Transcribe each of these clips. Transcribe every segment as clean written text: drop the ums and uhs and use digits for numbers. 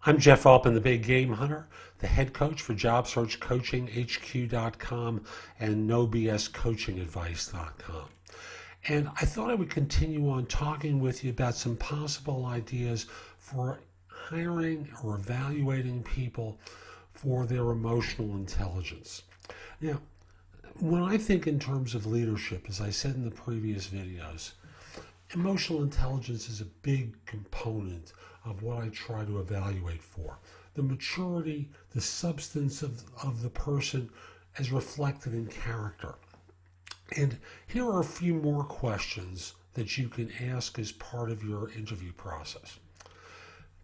I'm Jeff Altman, the Big Game Hunter, the head coach for JobSearchCoachingHQ.com and NoBSCoachingAdvice.com. And I thought I would continue on talking with you about some possible ideas for hiring or evaluating people for their emotional intelligence. Now, when I think in terms of leadership, as I said in the previous videos, emotional intelligence is a big component of what I try to evaluate for. The maturity, the substance of the person as reflected in character. And here are a few more questions that you can ask as part of your interview process.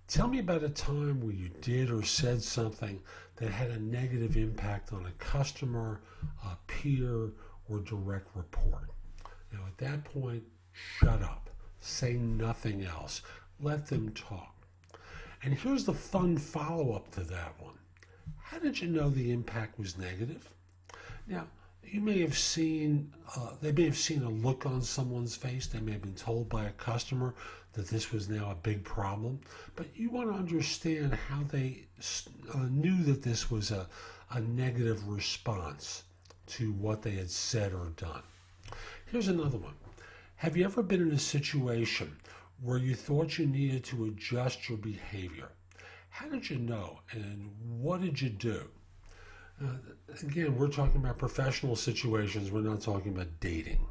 Tell me about a time where you did or said something that had a negative impact on a customer, a peer, or direct report. Now at that point, shut up. Say nothing else. Let them talk. And here's the fun follow-up to that one. How did you know the impact was negative? Now, you may have seen, they may have seen a look on someone's face. They may have been told by a customer that this was now a big problem. But you want to understand how they knew that this was a negative response to what they had said or done. Here's another one. Have you ever been in a situation where you thought you needed to adjust your behavior? How did you know, and what did you do? Again, we're talking about professional situations. We're not talking about dating.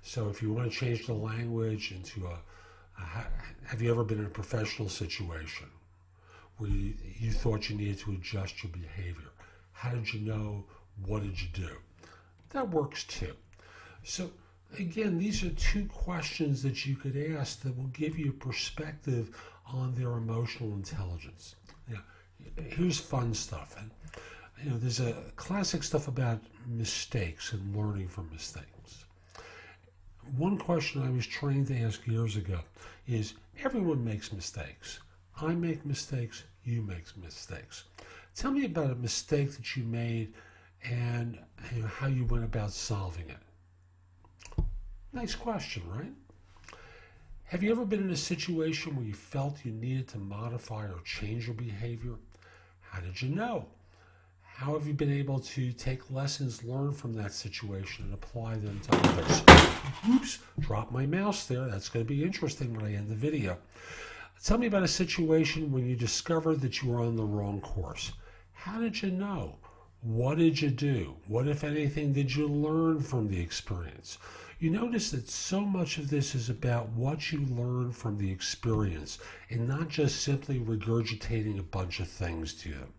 So if you want to change the language into have you ever been in a professional situation where you thought you needed to adjust your behavior? How did you know? What did you do? That works too. So again, these are two questions that you could ask that will give you a perspective on their emotional intelligence. Now, here's fun stuff. And, there's a classic stuff about mistakes and learning from mistakes. One question I was trained to ask years ago is, everyone makes mistakes. I make mistakes, you make mistakes. Tell me about a mistake that you made and how you went about solving it. Nice question, right? Have you ever been in a situation where you felt you needed to modify or change your behavior? How did you know? How have you been able to take lessons learned from that situation and apply them to others? Oops, dropped my mouse there. That's going to be interesting when I end the video. Tell me about a situation when you discovered that you were on the wrong course. How did you know? What did you do? What, if anything, did you learn from the experience? You notice that so much of this is about what you learn from the experience and not just simply regurgitating a bunch of things to you.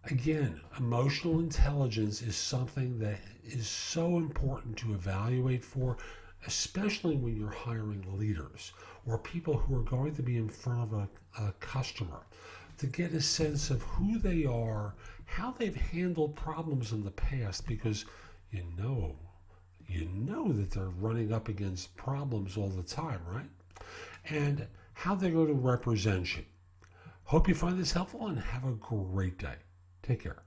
Again, emotional intelligence is something that is so important to evaluate for, especially when you're hiring leaders or people who are going to be in front of a customer, to get a sense of who they are, how they've handled problems in the past, because you know that they're running up against problems all the time, right? And how they're going to represent you. Hope you find this helpful and have a great day. Take care.